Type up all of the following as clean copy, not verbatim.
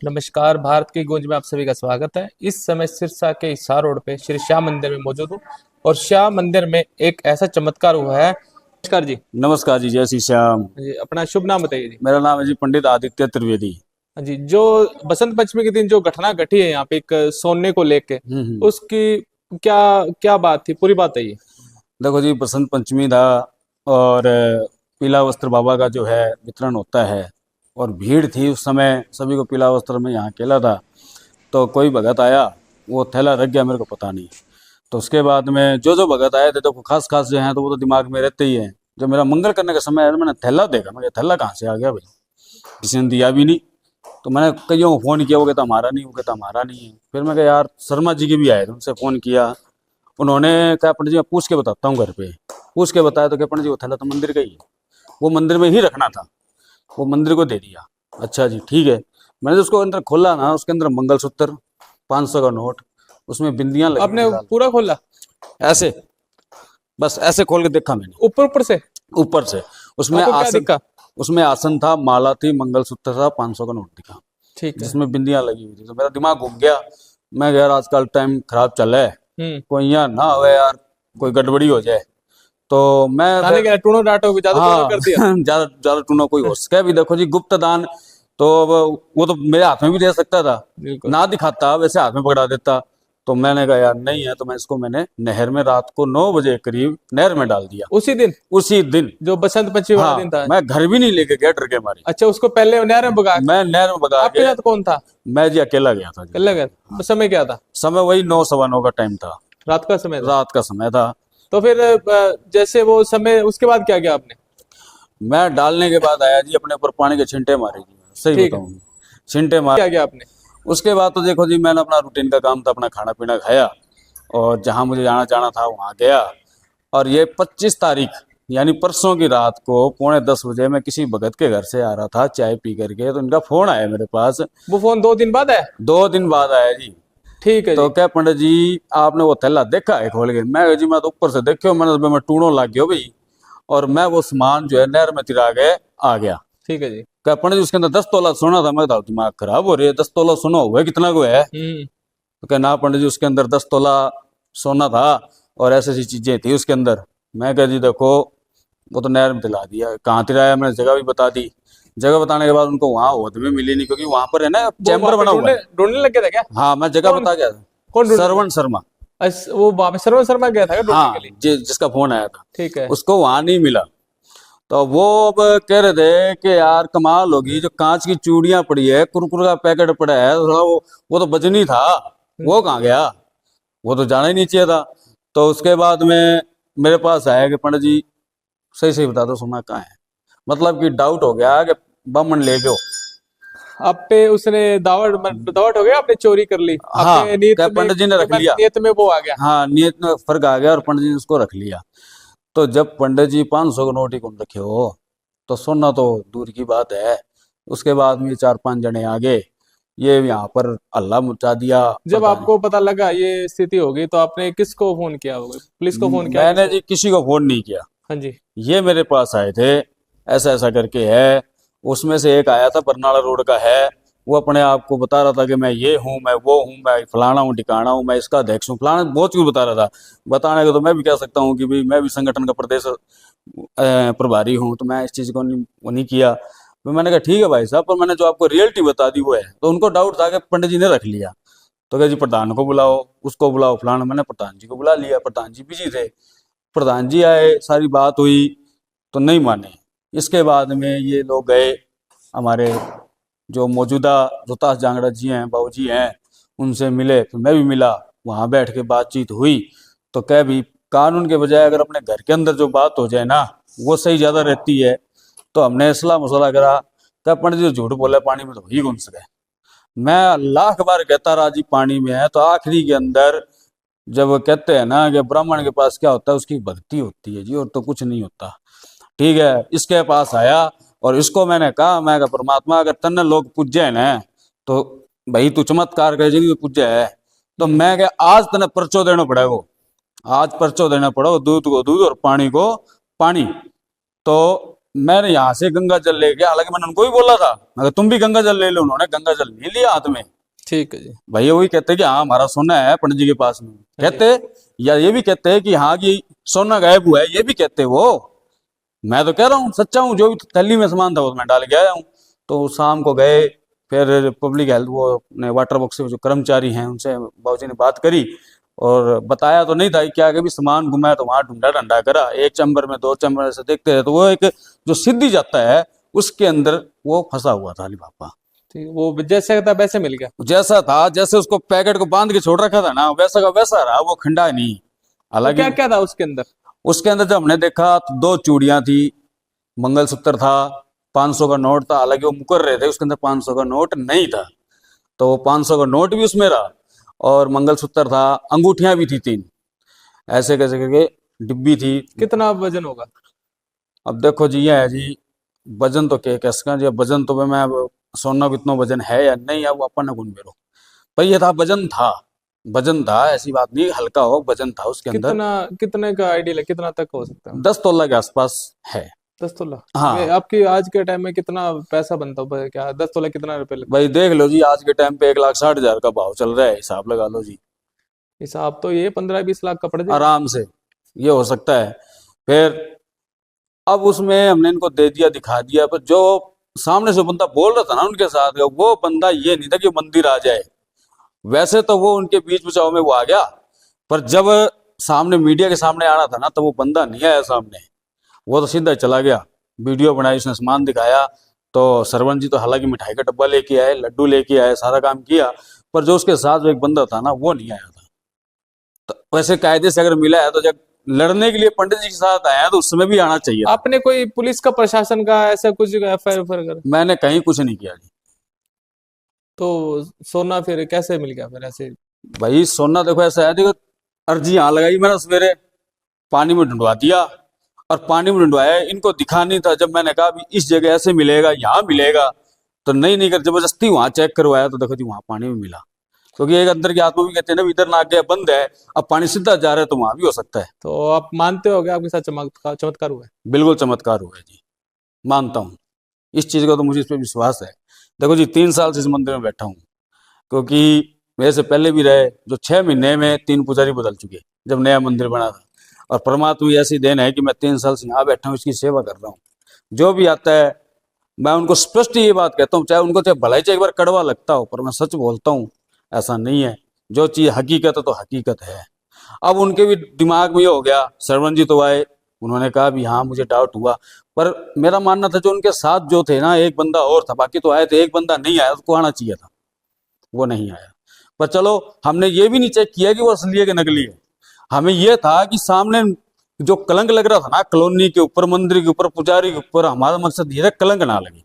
नमस्कार। भारत की गूंज में आप सभी का स्वागत है। इस समय सिरसा के हिसार रोड पे श्री श्याम मंदिर में मौजूद हूँ और श्याम मंदिर में एक ऐसा चमत्कार हुआ है। नमस्कार जी। नमस्कार जी, जय श्री श्याम। जी, अपना शुभ नाम बताइए जी। मेरा नाम है जी पंडित आदित्य त्रिवेदी। हाँ जी, जो बसंत पंचमी के दिन जो घटना घटी है यहाँ पे एक सोने को लेके, हम्म। उसकी क्या क्या बात थी, पूरी बात है ये। देखो जी, बसंत पंचमी था और पीला वस्त्र बाबा का जो है वितरण होता है और भीड़ थी उस समय, सभी को पीला वस्त्र में यहाँ अकेला था। तो कोई भगत आया, वो थैला रख गया, मेरे को पता नहीं। तो उसके बाद में जो जो भगत आए थे तो खास खास जो हैं तो वो तो दिमाग में रहते ही हैं। जब मेरा मंगल करने का समय आया तो मैंने थैला देखा, मैं थैला कहाँ से आ गया भाई, किसी ने दिया भी नहीं। तो मैंने कईयों को फ़ोन किया, वो कहता हमारा नहीं, वो कहता हमारा नहीं है। फिर मैं कहा यार शर्मा जी के भी आए थे, उनसे फ़ोन किया। उन्होंने कहा पंडित जी मैं पूछ के बताता हूँ घर पे। पूछ के बताया तो क्या पंडित जी वो थैला तो मंदिर का ही है, वो मंदिर में ही रखना था, वो मंदिर को दे दिया। अच्छा जी ठीक है। मैंने तो उसको अंदर खोला ना, उसके अंदर मंगलसूत्र, 500 का नोट, उसमें बिंदियां लगी आपने हुई लाल, पूरा खोला? ऐसे बस ऐसे खोल के देखा मैंने ऊपर ऊपर से? ऊपर से। उसमें आपको क्या आसन, दिखा? उसमें आसन था, माला थी, मंगलसूत्र था, 500 का नोट दिखा ठीक है। जिसमें बिंदियां लगी हुई थी। तो मेरा दिमाग घूम गया। मैं कहा, यार आजकल टाइम खराब चल रहा है, हम्म। कोई यहाँ ना हो यार, कोई गड़बड़ी हो जाए। तो मैं थाने फिर, गया, टूनो डाटो भी ज्यादा टूनो हाँ कर दिया। ज्यादा ज्यादा टूना कोई हो सके भी। देखो जी, गुप्त दान तो अब वो तो मेरे हाथ में भी दे सकता था, बिल्कुल। ना दिखाता वैसे हाथ में पकड़ा देता। तो मैंने कहा यार नहीं है, तो मैं इसको मैंने नहर में रात को 9 बजे करीब नहर में डाल दिया, उसी दिन उसी दिन। जो बसंत पंचमी वाला दिन हाँ, था? मैं घर भी नहीं लेके गया, डर के मारे। अच्छा, उसको पहले नहर में भगा के? मैं नहर में भगा आपके के, साथ कौन था? मैं जी अकेला गया था जी। कल्ला गया? हाँ, तो समय क्या था? समय वही 9 सवा 9 का टाइम था, रात का समय था? रात का समय था। तो फिर जैसे वो समय, उसके बाद क्या किया आपने? मैं डालने के बाद आया जी, अपने ऊपर पानी के छींटे मारे जी, सही ठीक है। बताऊं, छींटे मारे। क्या किया आपने? उसके बाद तो देखो जी, मैंने अपना रूटीन का काम था, अपना खाना पीना खाया और जहां मुझे जाना जाना था वहां गया। और ये 25 तारीख यानी परसों की रात को 9:45 बजे मैं किसी भगत के घर से आ रहा था चाय पी करके, तो इनका फोन आया मेरे पास। वो फोन 2 दिन बाद है? 2 दिन बाद आया जी। ठीक है तो जी। क्या पंडित जी आपने वो थैला देखा है खोल के? मैं कहा, जी मैं तो ऊपर से देखो, मैं टूणों लग गया भाई। और मैं वो सामान जो है नहर में तिरा के आ गया। ठीक है जी। क्या पंडित जी उसके अंदर 10 तोला सोना था? मैं कहा दिमाग खराब हो रही है, 10 तोला सोना हुआ है, कितना को है? हम्म। तो क्या ना पंडित जी उसके अंदर 10 तोला सोना था और ऐसी ऐसी चीजें थी उसके अंदर। मैं कहा जी देखो, वो तो नहर में तिला दिया। कहाँ तिराया? मैंने जगह भी बता दी। जगह बताने के बाद उनको वहां होद में मिली नहीं, क्योंकि वहां पर है ना वो वहां चैम्बर पे बना हुआ ढूंढने है। ढूंढने लग गया था क्या? हाँ, मैं जगह कौन? बता गया था। कौन ढूंढने लगा? श्रवण शर्मा। वो वहां पे सरवन शर्मा गया था क्या ढूंढने के हाँ, लिए? जिसका फोन आया था, ठीक है। उसको वहां नहीं मिला। तो वो अब कह रहे थे कि यार कमाल होगी, जो कांच की चूड़ियां पड़ी है, कुरकुरे का पैकेट पड़ा है, थोड़ा वो तो बजनी था, वो कहाँ गया? वो तो जाना ही नहीं चाहिए था। तो उसके बाद में मेरे पास आया कि पंडित जी सही सही बता दो सोना कहाँ है। मतलब कि डाउट हो गया कि बामन ले गयो। आप पे उसने दावट हो गया, आपने चोरी कर ली, हाँ, आपने नीयत क्या में, पंडित जी ने रख लिया। नियत में वो आ गया। हाँ, नियत में फर्क आ गया और पंडित जी ने उसको रख लिया। तो जब पंडित जी 500 का नोट ही कौन रखे हो, तो सोना तो दूर की बात है। उसके बाद में 4-5 जने आगे, ये यहाँ पर हल्ला मचा दिया जब प्रधान। आपको पता लगा ये स्थिति होगी तो आपने किसको फोन किया होगा? पुलिस को फोन किया, मैंने किसको? जी किसी को फोन नहीं किया। हाँ जी। ये मेरे पास आए थे, ऐसा ऐसा करके है। उसमें से एक आया था, बरनाला रोड का है, वो अपने आप को बता रहा था कि मैं ये हूँ, मैं वो हूँ, मैं फलाना हूँ ठिकाना हूँ, मैं इसका अध्यक्ष हूँ, फलाना बहुत कुछ बता रहा था। बताने को तो मैं भी कह सकता हूँ कि भाई मैं भी संगठन का प्रदेश प्रभारी हूँ, तो मैं इस चीज़ को वो नहीं किया। तो मैंने कहा ठीक है भाई साहब, पर मैंने जो आपको रियलिटी बता दी वो है। तो उनको डाउट था कि पंडित जी ने रख लिया। तो कहा जी प्रधान को बुलाओ, उसको बुलाओ, फलाना। मैंने प्रधान जी को बुला लिया, प्रधान जी बिजी थे। प्रधान जी आए, सारी बात हुई तो नहीं माने। इसके बाद में ये लोग गए, हमारे जो मौजूदा रोहतास जांगड़ा जी हैं, बाबू जी हैं, उनसे मिले। फिर मैं भी मिला, वहाँ बैठ के बातचीत हुई। तो कह भी कानून के बजाय अगर अपने घर के अंदर जो बात हो जाए ना, वो सही ज़्यादा रहती है। तो हमने सलाह मसला करा। कह पंडित जी झूठ बोले पानी में तो ही कौन सके। मैं लाख बार कहता रहा जी पानी में है। तो आखिरी के अंदर जब वो कहते हैं ना कि ब्राह्मण के पास क्या होता है, उसकी भक्ति होती है जी, और तो कुछ नहीं होता। ठीक है, इसके पास आया और इसको मैंने कहा, मैं कहा परमात्मा अगर तन्ने लोग पूजे है ना, तो भाई तू चमत्कार कर जी, पूजे है। तो मैं क्या आज तने पर्चो देना पड़ेगा, आज पर्चो देना पड़ो, दूध को दूध और पानी को पानी। तो मैंने यहाँ से गंगा जल ले गया, हालांकि मैंने उनको भी बोला था मगर तुम भी गंगा जल ले लो, उन्होंने गंगा जल नहीं लिया हाथ में। ठीक है जी। भैया वही कहते कि हाँ हमारा सोना है पंडित जी के पास में, कहते या ये भी कहते हैं कि हाँ कि सोना गायब हुआ है, ये भी कहते वो। मैं तो कह रहा हूँ सच्चा हूँ, जो भी थैली में सामान था वो मैं डाल के आया हूँ। तो शाम को गए, फिर पब्लिक हेल्थ वो अपने वाटर बॉक्स से जो कर्मचारी हैं उनसे बाबूजी ने बात करी और बताया तो नहीं था कि क्या कि सामान गुमा है, तो वहां ढूंढा ढंडा करा, एक चैम्बर में 2 चैम्बर से देखते रहे तो वो एक जो सिद्धि जाता है उसके अंदर वो फंसा हुआ था लिफाफा। ठीक, वो जैसे था वैसे मिल गया। जैसा था, जैसे उसको पैकेट को बांध के छोड़ रखा था ना, वैसा का वैसा रहा, वो खंडा नहीं। तो हालांकि क्या क्या था उसके अंदर? उसके अंदर जब हमने देखा तो 2 चूड़ियां थी, मंगलसूत्र था, 500 का नोट था। हालांकि वो मुकर रहे थे उसके अंदर 500 का नोट नहीं था, तो वो 500 का नोट भी उसमें रहा और मंगलसूत्र था, अंगूठियां भी थी 3, ऐसे कैसे करके डिब्बी थी। कितना वजन होगा? अब देखो जी, ये है जी वजन तो क्या कैसका जी, वजन तो मैं अब सोना कितना वजन है या नहीं है वो अपन ने गुन बेरो, पर ये था वजन था, वजन था, ऐसी बात नहीं हल्का हो, वजन था उसके अंदर। कितना, कितने का आइडिया है, कितना तक हो सकता है? 10 तोला के आसपास है। 10 तोला? हाँ ये आपकी आज के टाइम में कितना पैसा बनता हो क्या? 10 तोला कितना रुपए लगता भाई देख लो जी, आज के टाइम पे 1,60,000 का भाव चल रहा है, हिसाब लगा लो जी। है? हिसाब तो ये 15-20 लाख का पड़ जाएगा। आराम से ये हो सकता है। फिर अब उसमें हमने इनको दे दिया, दिखा दिया, पर जो सामने से बंदा बोल रहा था ना उनके साथ, वो बंदा ये नहीं था कि मंदिर आ जाए। वैसे तो वो उनके बीच बचाव में वो आ गया, पर जब सामने मीडिया के सामने आना था ना तो वो बंदा नहीं आया सामने, वो तो सीधा चला गया। वीडियो बनाई, उसने सामान दिखाया, तो सरवण जी तो हालांकि मिठाई का डब्बा लेके आए, लड्डू लेके आए, सारा काम किया, पर जो उसके साथ जो एक बंदा था ना वो नहीं आया था। तो वैसे कायदे से अगर मिला है तो जब लड़ने के लिए पंडित जी के साथ आया तो उस समय भी आना चाहिए था। आपने कोई पुलिस का, प्रशासन का ऐसा कुछ एफआईआर कर? मैंने कहीं कुछ नहीं किया जी। तो सोना फिर कैसे मिल गया फिर ऐसे? भाई सोना देखो ऐसा है, देखो अर्जी यहाँ लगाई मैंने सवेरे, पानी में ढूंढवा दिया, और पानी में ढूंढवाया, इनको दिखा नहीं था। जब मैंने कहा भी इस जगह ऐसे मिलेगा, यहाँ मिलेगा, तो नहीं कर जबरदस्ती वहां चेक करवाया तो देखो जी वहां पानी में मिला। क्योंकि एक अंदर की आत्मा भी कहते हैं ना, इधर नाक गया बंद है, अब पानी सीधा जा रहा है, तो वहां भी हो सकता है। तो आप मानते हो कि आपके साथ चमत्कार चमत्कार हुआ है? बिल्कुल चमत्कार हुआ है जी, मानता हूँ इस चीज का, तो मुझे इस पर विश्वास है। देखो जी 3 साल से इस मंदिर में बैठा हूँ, क्योंकि मेरे से पहले भी रहे, जो 6 महीने में 3 पुजारी बदल चुके जब नया मंदिर बना था। और परमात्मा की ऐसी देन है कि मैं 3 साल से यहाँ बैठा हूँ, इसकी सेवा कर रहा हूँ। जो भी आता है मैं उनको स्पष्ट ये बात कहता हूँ, चाहे उनको चाहे भलाई चाहे एक बार कड़वा लगता हो, पर मैं सच बोलता हूँ, ऐसा नहीं है। जो चीज हकीकत है तो हकीकत है। अब उनके भी दिमाग में ये हो गया, श्रवण जी तो आए, उन्होंने कहा भी हाँ मुझे डाउट हुआ, पर मेरा मानना था जो उनके साथ जो थे ना, एक बंदा और था, बाकी तो आए थे, एक बंदा नहीं आया, उसको आना चाहिए था, वो नहीं आया। पर चलो हमने ये भी नहीं चेक किया कि वो असली है कि नकली है। हमें ये था कि सामने जो कलंक लग रहा था ना, कॉलोनी के ऊपर, मंदिर के ऊपर, पुजारी के ऊपर, हमारा मकसद ये था कलंक ना लगे,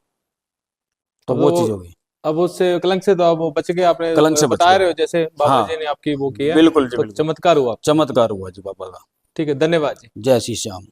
तो वो चीज हो गई। अब उससे कलंक से तो आप वो बच गए, आपने कलंक से बच बता गए। रहे हो जैसे बाबा हाँ जी ने आपकी वो की है। बिल्कुल जी, तो बिल्कुल चमत्कार हुआ। चमत्कार हुआ जी बाबा का। ठीक है, धन्यवाद जी। जय श्री श्याम।